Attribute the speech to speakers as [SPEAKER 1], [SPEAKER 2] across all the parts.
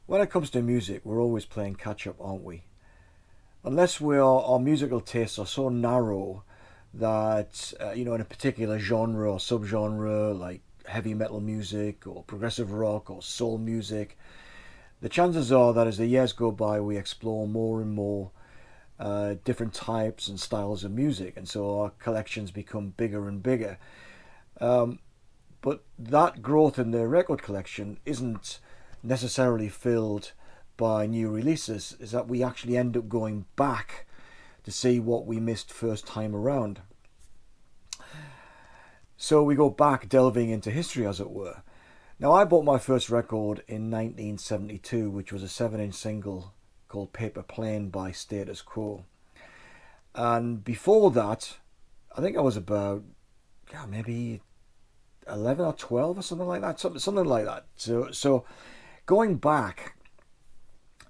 [SPEAKER 1] when it comes to music, we're always playing catch up, aren't we? Unless our musical tastes are so narrow that, in a particular genre or subgenre, like heavy metal music or progressive rock or soul music, the chances are that as the years go by, we explore more and more different types and styles of music, and so our collections become bigger and bigger. Um, but that growth in the record collection isn't necessarily filled by new releases, is that we actually end up going back to see what we missed first time around. So we go back delving into history, as it were. Now, I bought my first record in 1972, which was a 7-inch single called Paper Plane by Status Quo. And before that, I think I was about, maybe 11 or 12 or something like that. Something like that. So going back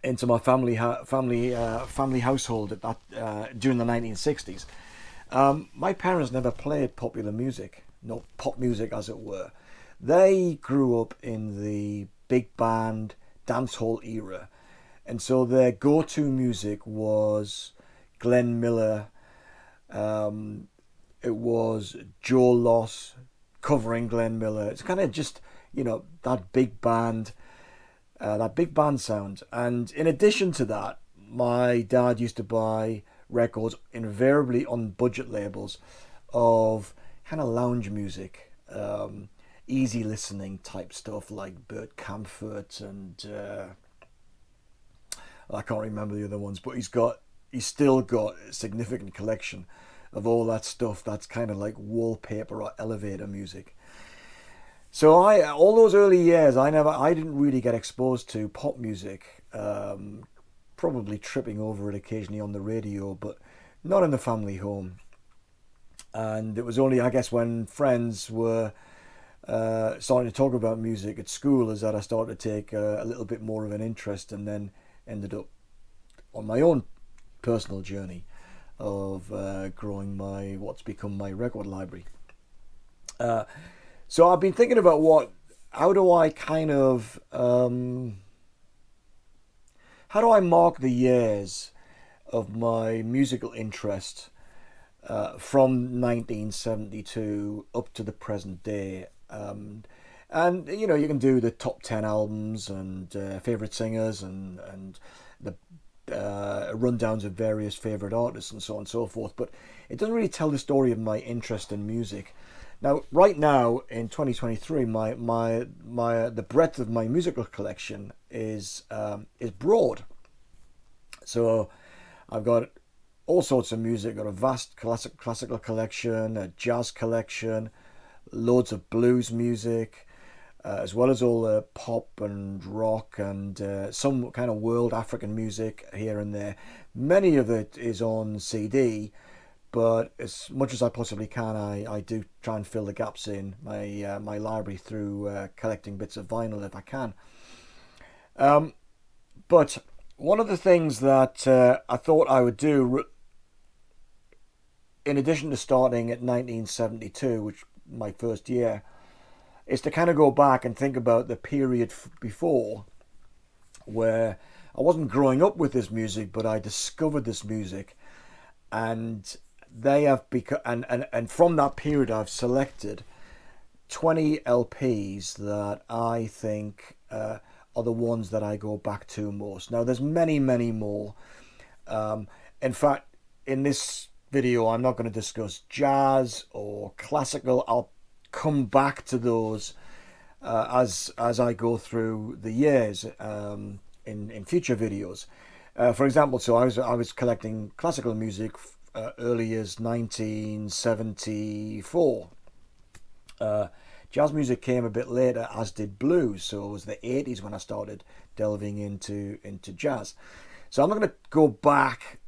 [SPEAKER 1] into my family household at that during the 1960s, my parents never played popular music, no pop music as it were. They grew up in the big band dancehall era, and so their go-to music was Glenn Miller. It was Joe Loss covering Glenn Miller. It's kind of just that big band sound. And in addition to that, my dad used to buy records invariably on budget labels of kind of lounge music, easy listening type stuff like Burt Camford and I can't remember the other ones, but he's still got a significant collection of all that stuff that's kind of like wallpaper or elevator music. So all those early years, I didn't really get exposed to pop music. Probably tripping over it occasionally on the radio, but not in the family home. And it was only, I guess, when friends were starting to talk about music at school is that I started to take a little bit more of an interest, and then ended up on my own personal journey of growing what's become my record library. So I've been thinking about how do I how do I mark the years of my musical interest from 1972 up to the present day. And you can do the top 10 albums and favorite singers and the rundowns of various favorite artists and so on and so forth, but it doesn't really tell the story of my interest in music. Now, right now in 2023, the breadth of my musical collection is broad. So I've got all sorts of music. I've got a vast classical collection, a jazz collection, loads of blues music, as well as all the pop and rock and some kind of world African music here and there. Many of it is on CD, but as much as I possibly can, I do try and fill the gaps in my library through collecting bits of vinyl if I can. But one of the things that I thought I would do, in addition to starting at 1972, which my first year, is to kind of go back and think about the period before, where I wasn't growing up with this music, but I discovered this music, and they have become, and from that period I've selected 20 LPs that I think are the ones that I go back to most. Now there's many more. In fact, in this video I'm not going to discuss jazz or classical. I'll come back to those as I go through the years in future videos. For example, so I was collecting classical music early as 1974. Jazz music came a bit later, as did blues. So it was the 80s when I started delving into jazz. So I'm not going to go back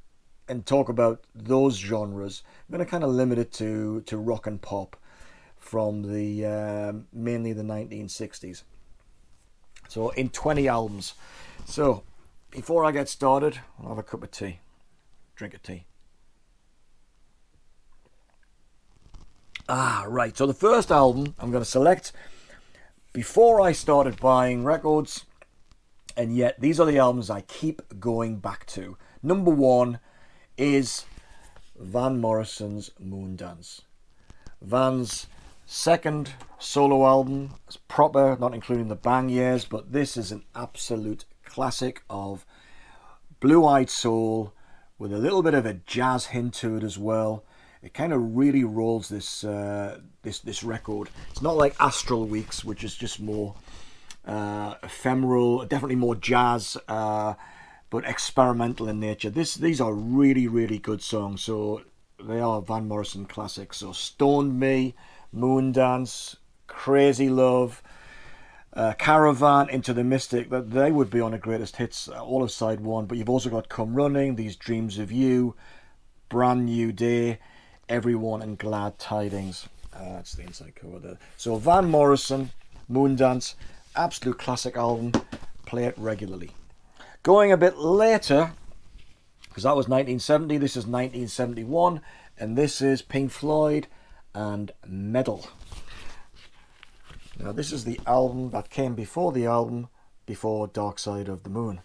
[SPEAKER 1] and talk about those genres. I'm going to kind of limit it to rock and pop from the mainly the 1960s. So in 20 albums. So before I get started, I'll have a cup of tea. Drink a tea. Right. So the first album I'm going to select before I started buying records And yet these are the albums I keep going back to. Number one is Van Morrison's Moondance. Van's second solo album. It's proper, not including the bang years, but this is an absolute classic of blue-eyed soul with a little bit of a jazz hint to it as well. It kind of really rolls this this record. It's not like Astral Weeks, which is just more ephemeral, definitely more jazz, but experimental in nature. These are really, really good songs. So they are Van Morrison classics. So Stoned Me, Moondance, Crazy Love, Caravan, Into the Mystic, that they would be on a greatest hits, all of side one. But you've also got Come Running, These Dreams of You, Brand New Day, Everyone, and Glad Tidings. That's the inside cover there. So Van Morrison, Moondance, absolute classic album. Play it regularly. Going a bit later, because that was 1970, this is 1971, and this is Pink Floyd and Medal. Now this is the album that came before the album before Dark Side of the Moon,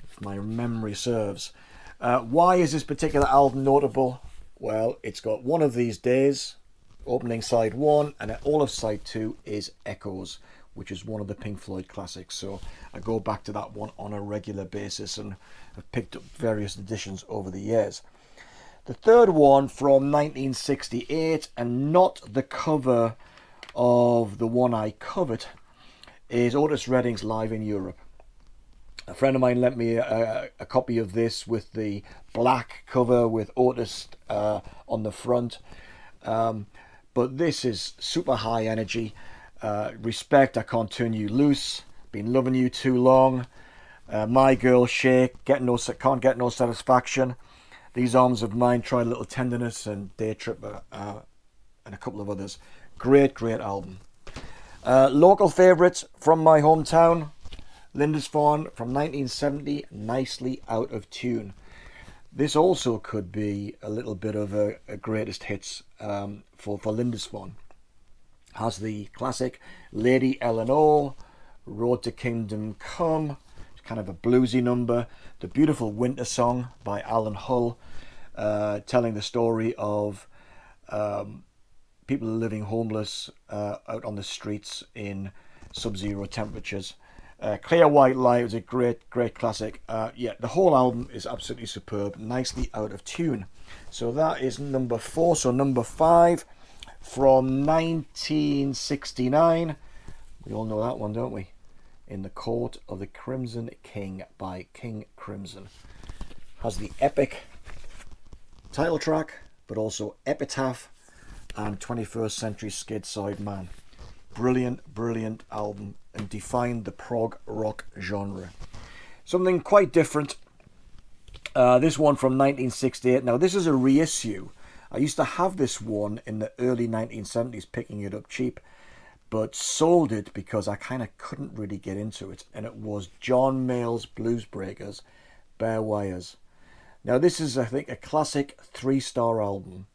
[SPEAKER 1] if my memory serves. Why is this particular album notable? Well, it's got One of These Days, opening side one, and all of side two is Echoes, which is one of the Pink Floyd classics. So I go back to that one on a regular basis and have picked up various editions over the years. The third one from 1968, and not the cover of the one I covered, is Otis Redding's Live in Europe. A friend of mine lent me a copy of this with the black cover with Otis on the front. But this is super high energy. Respect, I Can't Turn You Loose, Been Loving You Too Long, My Girl Shake, Can't Get No Satisfaction, These Arms of Mine, Try a Little Tenderness, and Day Tripper, and a couple of others. Great, great album. Local favourites from my hometown, Lindisfarne from 1970, Nicely Out of Tune. This also could be a little bit of a greatest hits for Lindisfarne. Has the classic Lady Eleanor, Road to Kingdom Come, it's kind of a bluesy number. The Beautiful Winter Song by Alan Hull, telling the story of people living homeless out on the streets in sub-zero temperatures. Clear White Light was a great, great classic. Yeah, the whole album is absolutely superb, Nicely Out of Tune. So that is number 4. So number 5 from 1969. We all know that one, don't we? In the Court of the Crimson King by King Crimson. Has the epic title track, but also Epitaph and 21st Century Skid Side Man. Brilliant, brilliant album, and defined the prog rock genre. Something quite different. This one from 1968. Now this is a reissue. I used to have this one in the early 1970s, picking it up cheap, but sold it because I kind of couldn't really get into it. And it was John Mayall's Blues Breakers, Bare Wires. Now this is, I think, a classic 3-star album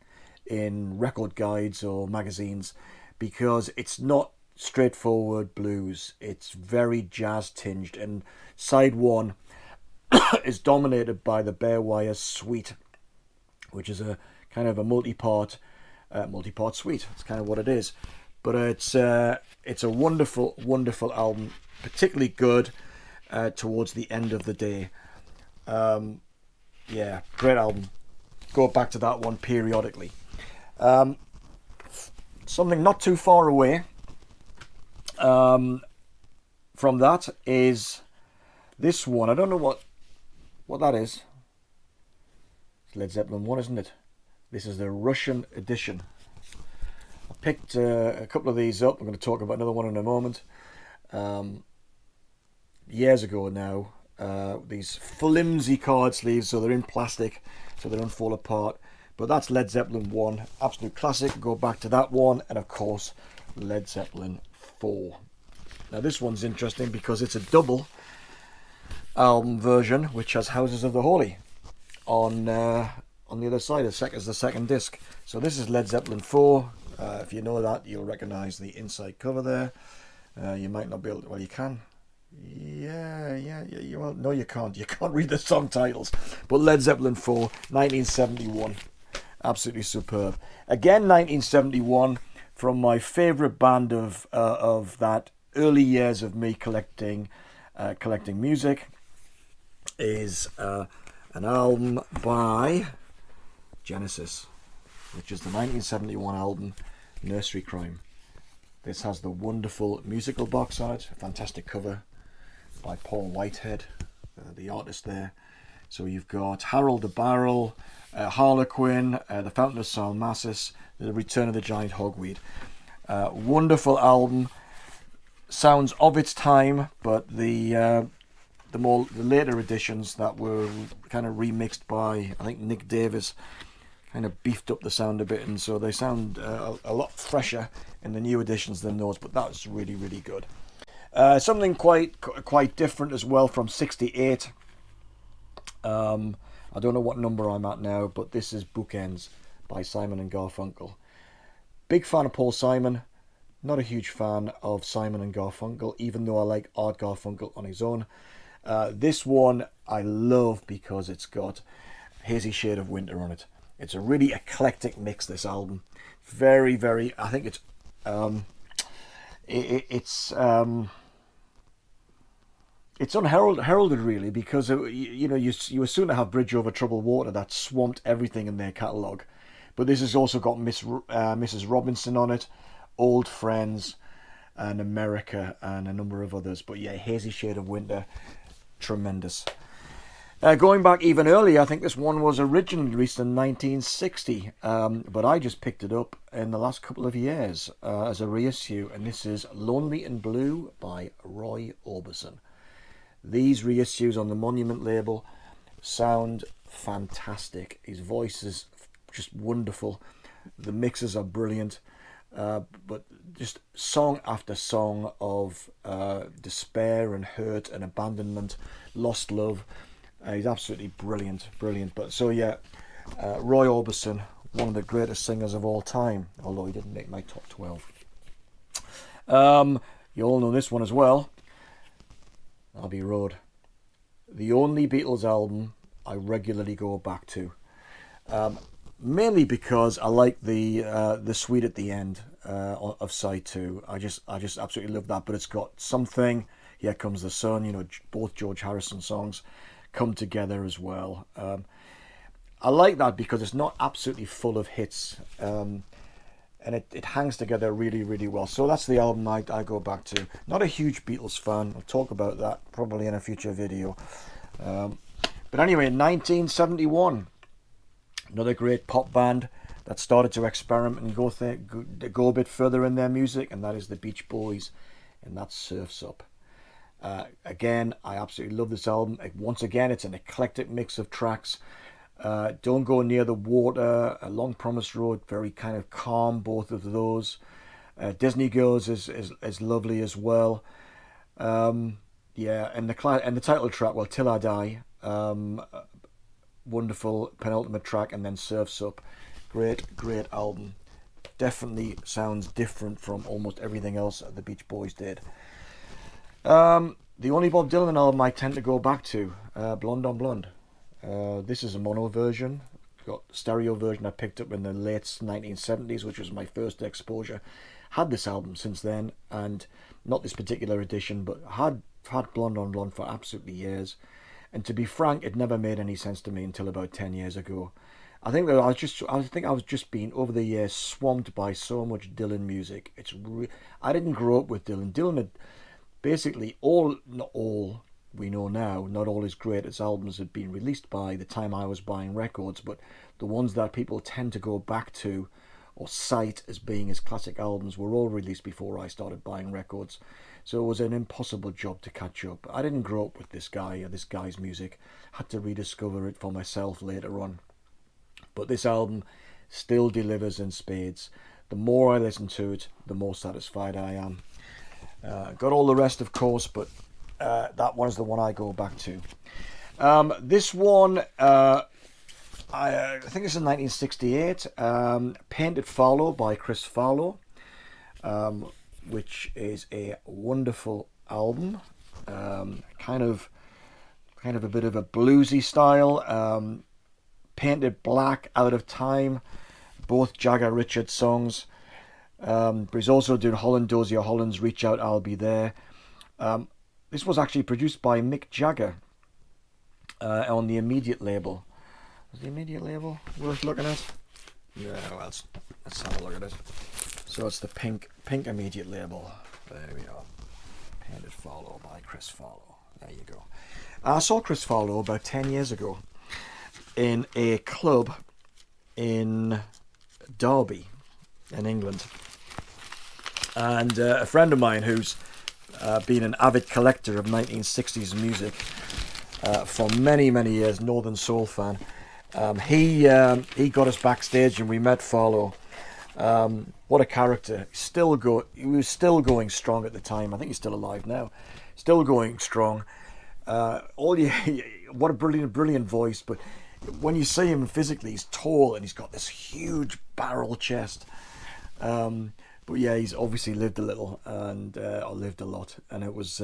[SPEAKER 1] in record guides or magazines, because it's not straightforward blues. It's very jazz tinged, and side 1 is dominated by the Bare Wires Suite, which is a kind of a multi-part suite. It's kind of what it is. But it's a wonderful, wonderful album, particularly good towards the end of the day. Yeah, great album. Go back to that one periodically. Something not too far away from that is this one. I don't know what that is. It's Led Zeppelin 1, isn't it? This is the Russian edition. I picked a couple of these up. I'm going to talk about another one in a moment. Years ago now, these flimsy card sleeves, so they're in plastic, so they don't fall apart. But that's Led Zeppelin 1, absolute classic. Go back to that one, and of course, Led Zeppelin 4. Now this one's interesting because it's a double album version, which has Houses of the Holy on the other side. As the second disc. So this is Led Zeppelin 4. If you know that, you'll recognise the inside cover there. You might not be able to, well, you can. Well, no, you can't. You can't read the song titles. But Led Zeppelin 4, 1971. Absolutely superb. Again, 1971, from my favourite band of that early years of me collecting music, is an album by Genesis, which is the 1971 album Nursery Crime. This has the wonderful musical box on it, a fantastic cover by Paul Whitehead, the artist there. So you've got Harold the Barrel, Harlequin, The Fountain of Salmacis, The Return of the Giant Hogweed. Wonderful album, sounds of its time, but the later editions that were kind of remixed by, I think, Nick Davis, kind of beefed up the sound a bit, and so they sound a lot fresher in the new editions than those. But that's really, really good. Something quite different as well from '68. I don't know what number I'm at now, but this is Bookends by Simon and Garfunkel. Big fan of Paul Simon, not a huge fan of Simon and Garfunkel, even though I like Art Garfunkel on his own. This one I love because it's got Hazy Shade of Winter on it. It's a really eclectic mix, this album. Very, very, I think it's unheralded really, because you were soon to have Bridge Over Troubled Water that swamped everything in their catalogue, but this has also got Mrs. Robinson on it, Old Friends, and America, and a number of others. But yeah, Hazy Shade of Winter, tremendous. Going back even earlier, I think this one was originally released in 1960, but I just picked it up in the last couple of years as a reissue, and this is Lonely and Blue by Roy Orbison. These reissues on the Monument label sound fantastic. His voice is just wonderful. The mixes are brilliant, but just song after song of despair and hurt and abandonment, lost love. He's absolutely brilliant. But so yeah, Roy Orbison, one of the greatest singers of all time, although he didn't make my top 12. You all know this one as well. Abbey Road, the only Beatles album I regularly go back to, mainly because I like the suite at the end of side 2. I just absolutely love that. But it's got something. Here Comes the Sun. Both George Harrison songs come together as well. I like that because it's not absolutely full of hits, and it hangs together really, really well. So that's the album I go back to. Not a huge Beatles fan. I'll talk about that probably in a future video. But anyway, 1971, another great pop band that started to experiment and go a bit further in their music, and that is the Beach Boys, and that's Surf's Up. Again, I absolutely love this album. Once again, it's an eclectic mix of tracks. Don't Go Near the Water, A Long Promised Road, very kind of calm, both of those. Disney Girls is lovely as well. And the title track, well, Till I Die, wonderful penultimate track, and then Surf's Up. Great album. Definitely sounds different from almost everything else that the Beach Boys did. The only Bob Dylan album I tend to go back to, Blonde on Blonde. This is a mono version. Got stereo version I picked up in the late 1970s, which was my first exposure. Had this album since then, and not this particular edition, but had Blonde on Blonde for absolutely years. And to be frank, it never made any sense to me until about 10 years ago. I think I was just being over the years swamped by so much Dylan music. I didn't grow up with Dylan. Dylan had basically not all we know now, not all his greatest albums had been released by the time I was buying records, but the ones that people tend to go back to or cite as being his classic albums were all released before I started buying records. So it was an impossible job to catch up. I didn't grow up with this guy's music. Had to rediscover it for myself later on. But this album still delivers in spades. The more I listen to it, the more satisfied I am. Got all the rest, of course, but that one is the one I go back to. This one, I think it's in 1968. Painted Farlow by Chris Farlow, which is a wonderful album. kind of a bit of a bluesy style, painted black, Out of Time, both Jagger Richards songs. But he's also doing Holland Dozier Holland's Reach Out, I'll Be There. This was actually produced by Mick Jagger on the Immediate label. Is the Immediate label worth looking at? Yeah, well, let's have a look at it. So it's the pink Immediate label. There we are. Painted Follow by Chris Farlow. There you go. I saw Chris Farlow about 10 years ago in a club in Derby in England. And a friend of mine who's been an avid collector of 1960s music for many, many years, Northern Soul fan, he got us backstage and we met Farlow. What a character. He was still going strong at the time. I think he's still alive now. Still going strong. What a brilliant voice. But when you see him physically, he's tall and he's got this huge barrel chest. But yeah, he's obviously lived a little and lived a lot, and it was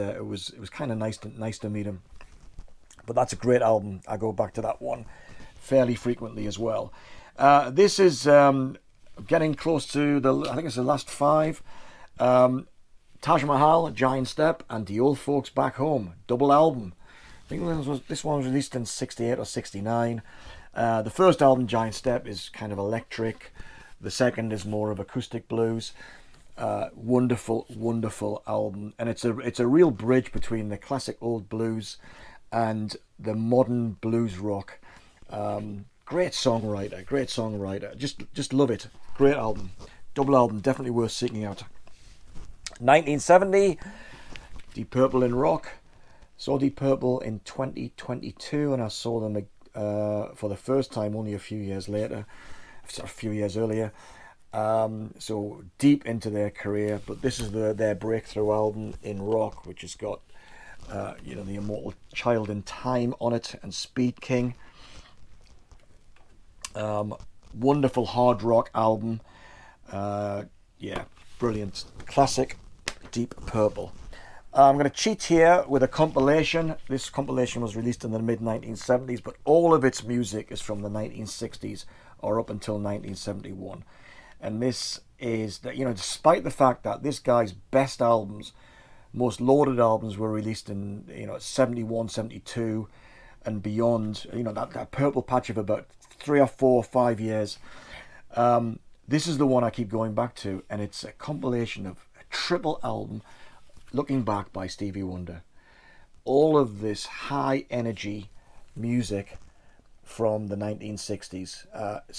[SPEAKER 1] kind of nice to meet him. But that's a great album. I go back to that one fairly frequently as well. This is getting close to I think it's the last 5. Taj Mahal, Giant Step, and The Old Folks Back Home, double album. I think this one was released in 68 or 69. The first album, Giant Step, is kind of electric. The second is more of acoustic blues. Wonderful album, and it's a real bridge between the classic old blues and the modern blues rock. Great songwriter. Just love it. Great album, double album, definitely worth seeking out. 1970, Deep Purple in rock. Saw Deep Purple in 2022, and I saw them for the first time only a few years earlier. So deep into their career, but this is their breakthrough album in rock, which has got the Immortal Child in Time on it and Speed King. Wonderful hard rock album. Brilliant. Classic Deep Purple. I'm going to cheat here with a compilation. This compilation was released in the mid-1970s, but all of its music is from the 1960s or up until 1971. And this is, despite the fact that this guy's best albums, most lauded albums, were released in 71, 72 and beyond, that purple patch of about 3 or 4 or 5 years, this is the one I keep going back to, and it's a compilation of a triple album, Looking Back by Stevie Wonder. All of this high energy music from the 1960s.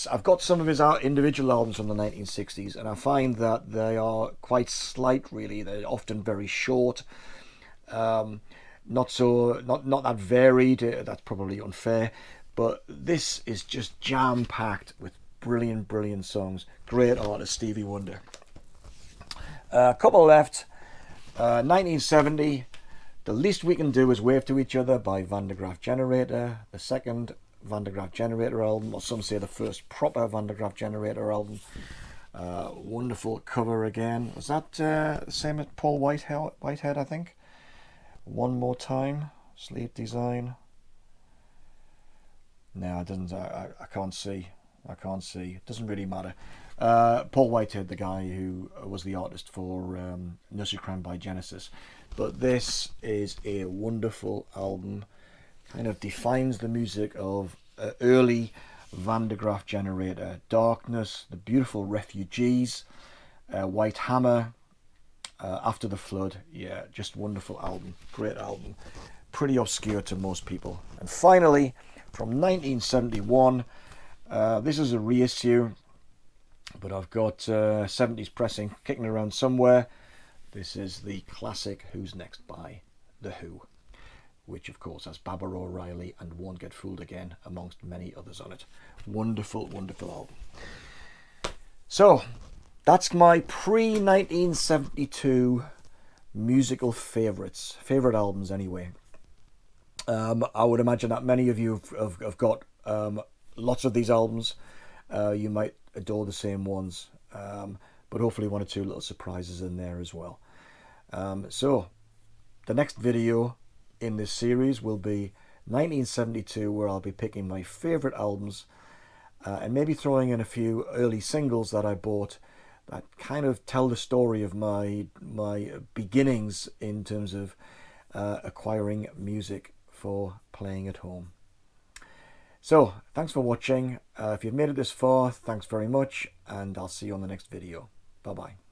[SPEAKER 1] I've got some of his individual albums from the 1960s, and I find that they are quite slight, really. They're often very short, not that varied. That's probably unfair, but this is just jam-packed with brilliant songs. Great artist, Stevie Wonder. A couple left. 1970, The Least We Can Do Is Wave to Each Other by Van der Graaf Generator, the second Van der Graaf Generator album, or some say the first proper Van der Graaf Generator album. Wonderful cover again. Was that the same as Paul Whitehead, I think? One More Time, sleeve design. No, it doesn't. I can't see. It doesn't really matter. Paul Whitehead, the guy who was the artist for Nursery Crime by Genesis. But this is a wonderful album. Kind of defines the music of early Van der Graaf Generator. Darkness, The Beautiful Refugees, White Hammer, After the Flood. Yeah, just wonderful album. Great album. Pretty obscure to most people. And finally, from 1971, this is a reissue, but I've got 70s pressing kicking around somewhere. This is the classic Who's Next by The Who, which of course has Barbara O'Reilly and Won't Get Fooled Again amongst many others on it. Wonderful album. So that's my pre-1972 musical favourite albums anyway. I would imagine that many of you have got lots of these albums. You might adore the same ones, but hopefully 1 or 2 little surprises in there as well. So The next video in this series will be 1972, where I'll be picking my favourite albums and maybe throwing in a few early singles that I bought that kind of tell the story of my beginnings in terms of acquiring music for playing at home. So, thanks for watching. If you've made it this far, thanks very much, and I'll see you on the next video. Bye-bye.